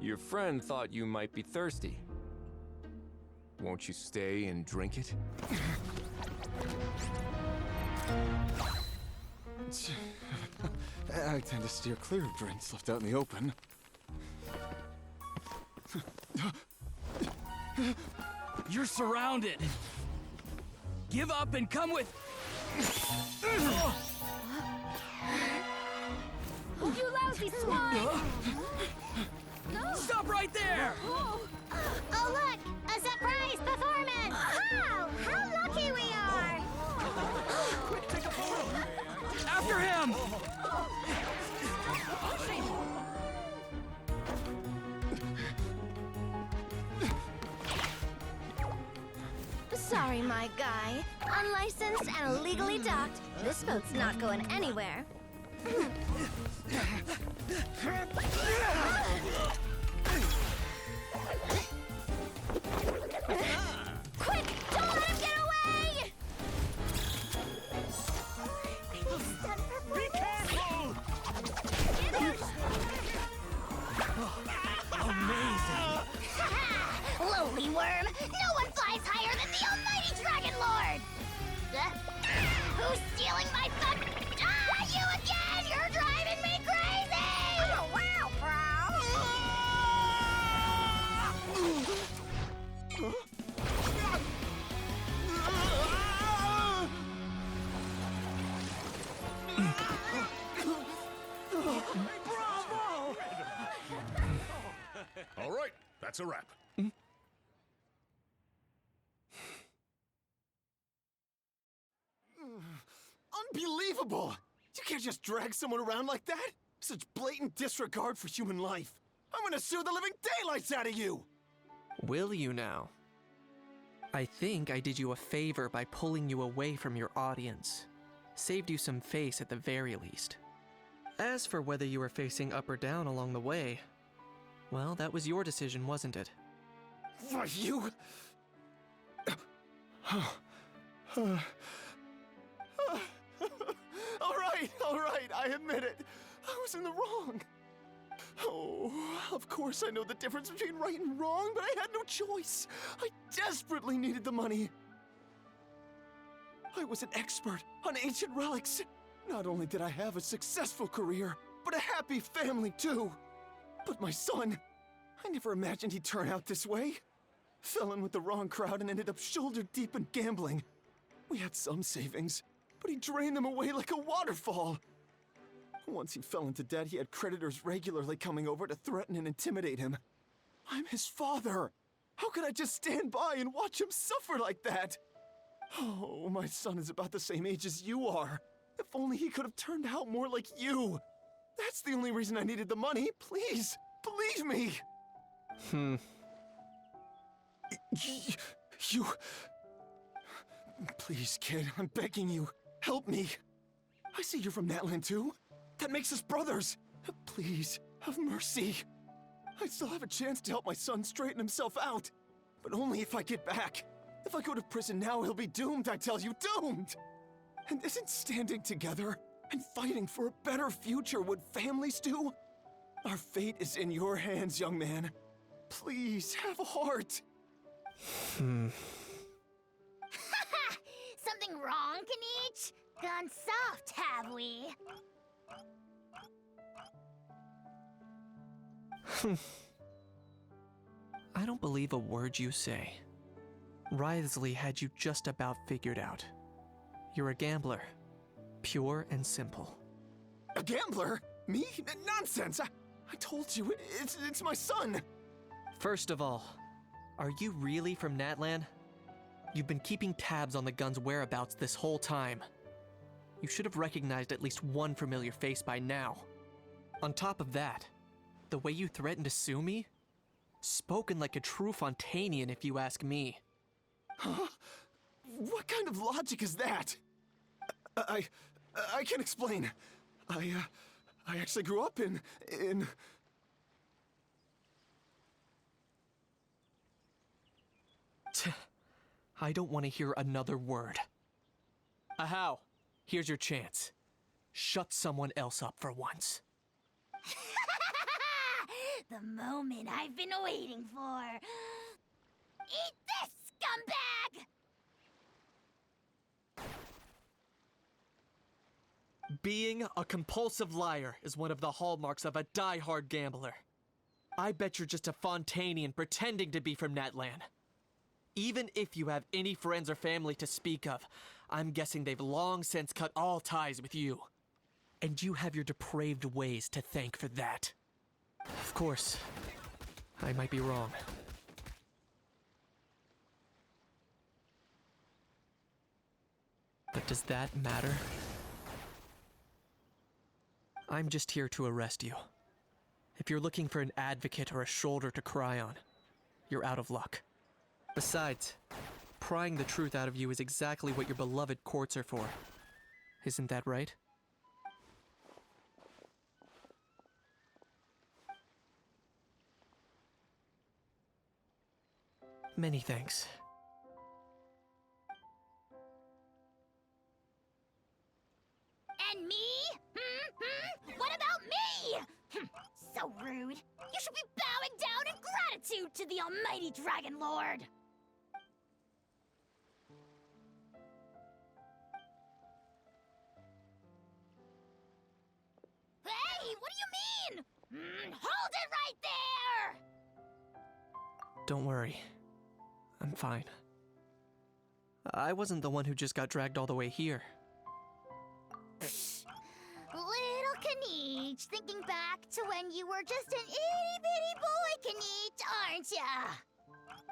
Your friend thought you might be thirsty. Won't you stay and drink it? I tend to steer clear of drinks left out in the open. You're surrounded. Give up and come with... You lousy swine! Stop right there! Oh, look! A surprise performance! Wow! How lucky we are! Quick, take a photo! After him! Sorry, my guy. Unlicensed and illegally docked. This boat's not going anywhere. Quick! Don't let him get away! Be careful! Amazing! Lowly worm! No one flies higher than the almighty Dragon Lord! Who's stealing my fun? You again! You're driving me crazy! Oh, wow, All right, that's a wrap. Unbelievable! You can't just drag someone around like that! Such blatant disregard for human life! I'm gonna sue the living daylights out of you! Will you now? I think I did you a favor by pulling you away from your audience. Saved you some face at the very least. As for whether you were facing up or down along the way, well, that was your decision, wasn't it? Why, you... All right, I admit it. I was in the wrong. Oh, of course I know the difference between right and wrong, but I had no choice. I desperately needed the money. I was an expert on ancient relics. Not only did I have a successful career, but a happy family too. But my son, I never imagined he'd turn out this way. Fell in with the wrong crowd and ended up shoulder deep in gambling. We had some savings, but he drained them away like a waterfall. Once he fell into debt, he had creditors regularly coming over to threaten and intimidate him. I'm his father. How could I just stand by and watch him suffer like that? Oh, my son is about the same age as you are. If only he could have turned out more like you. That's the only reason I needed the money. Please, believe me. You... Please, kid, I'm begging you. Help me. I see you're from Natland too. That makes us brothers. Please, have mercy. I still have a chance to help my son straighten himself out. But only if I get back. If I go to prison now, he'll be doomed, I tell you, doomed! And isn't standing together and fighting for a better future what families do? Our fate is in your hands, young man. Please, have a heart. Something wrong, Kanich? Gone soft, have we? I don't believe a word you say. Wriothesley had you just about figured out. You're a gambler. Pure and simple. A gambler? Me? Nonsense! I told you, it's my son! First of all, are you really from Natlan? You've been keeping tabs on the gun's whereabouts this whole time. You should have recognized at least one familiar face by now. On top of that, the way you threatened to sue me? Spoken like a true Fontanian, if you ask me. Huh? What kind of logic is that? I can explain. I actually grew up in... I don't want to hear another word. Ahau, here's your chance. Shut someone else up for once. The moment I've been waiting for. Eat this, scumbag! Being a compulsive liar is one of the hallmarks of a die-hard gambler. I bet you're just a Fontanian pretending to be from Natlan. Even if you have any friends or family to speak of, I'm guessing they've long since cut all ties with you. And you have your depraved ways to thank for that. Of course, I might be wrong. But does that matter? I'm just here to arrest you. If you're looking for an advocate or a shoulder to cry on, you're out of luck. Besides, prying the truth out of you is exactly what your beloved courts are for. Isn't that right? Many thanks. And me? What about me? So rude. You should be bowing down in gratitude to the almighty Dragon Lord. Hey, what do you mean? Hold it right there! Don't worry. I'm fine. I wasn't the one who just got dragged all the way here. Little Kniech, thinking back to when you were just an itty-bitty boy, Kniech, aren't ya?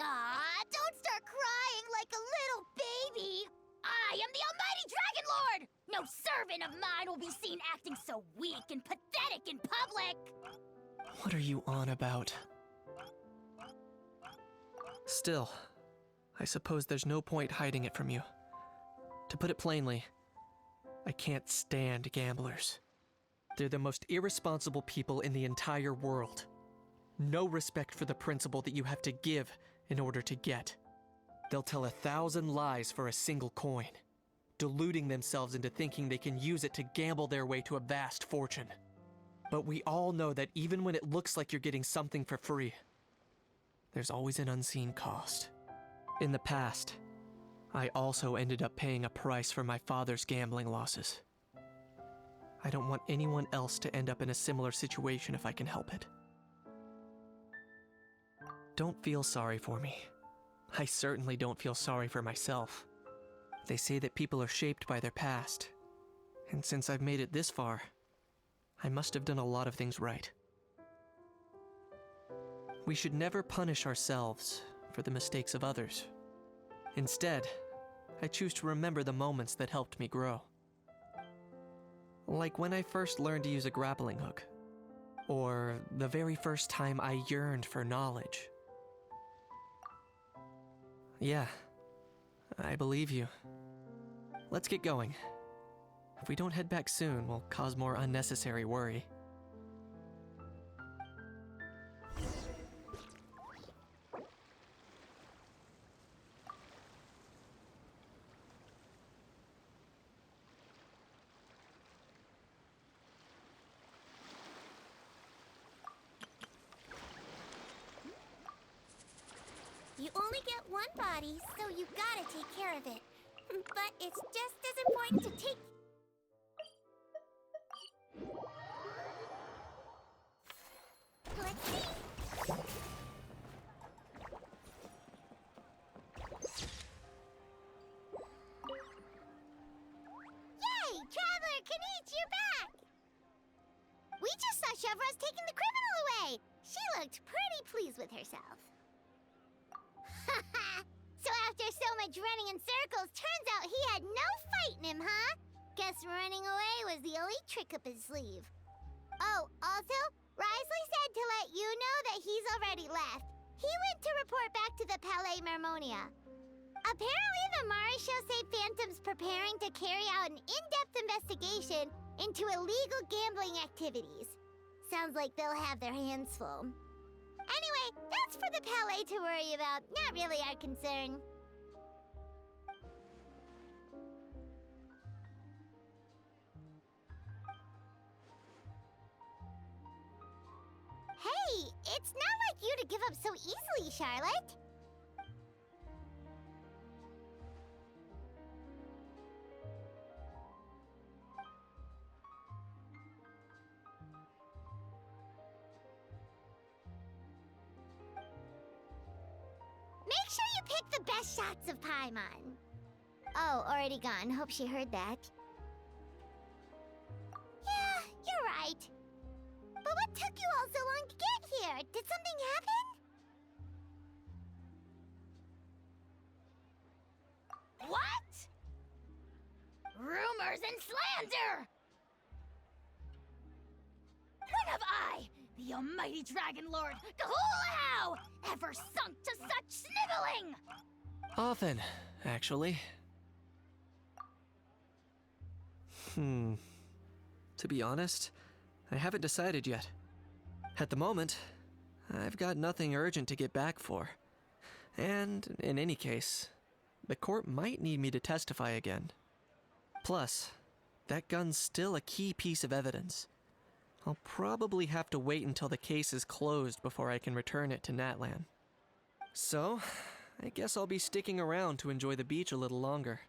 Aw, don't start crying like a little baby. I am the almighty Dragon Lord! No servant of mine will be seen acting so weak and pathetic in public! What are you on about? Still, I suppose there's no point hiding it from you. To put it plainly, I can't stand gamblers. They're the most irresponsible people in the entire world. No respect for the principle that you have to give in order to get. They'll tell 1,000 lies for a single coin, deluding themselves into thinking they can use it to gamble their way to a vast fortune. But we all know that even when it looks like you're getting something for free, there's always an unseen cost. In the past, I also ended up paying a price for my father's gambling losses. I don't want anyone else to end up in a similar situation if I can help it. Don't feel sorry for me. I certainly don't feel sorry for myself. They say that people are shaped by their past, and since I've made it this far, I must have done a lot of things right. We should never punish ourselves for the mistakes of others. Instead, I choose to remember the moments that helped me grow. Like when I first learned to use a grappling hook, or the very first time I yearned for knowledge. Yeah, I believe you. Let's get going. If we don't head back soon, we'll cause more unnecessary worry. You only get one body, so you gotta take care of it. But it's just as important to take... Let's see. Yay! Traveler Kniech, you're back! We just saw Chevro's taking the criminal away. She looked pretty pleased with herself. So after so much running in circles, turns out he had no fight in him, huh? Guess running away was the only trick up his sleeve. Oh, also, Risley said to let you know that he's already left. He went to report back to the Palais Mermonia. Apparently the Marisho say Phantom's preparing to carry out an in-depth investigation into illegal gambling activities. Sounds like they'll have their hands full. Anyway, that's for the Palais to worry about, not really our concern. Hey, to give up so easily, Charlotte. Make sure you pick the best shots of Paimon. Oh, already gone. Hope she heard that. Yeah, you're right. But what took you all so long to get here? Did something happen? What? Rumors and slander! When have I, the almighty Dragon Lord, Kahulahau, ever sunk to such sniveling? Often, actually. To be honest, I haven't decided yet. At the moment, I've got nothing urgent to get back for. And, in any case, the court might need me to testify again. Plus, that gun's still a key piece of evidence. I'll probably have to wait until the case is closed before I can return it to Natlan. So, I guess I'll be sticking around to enjoy the beach a little longer.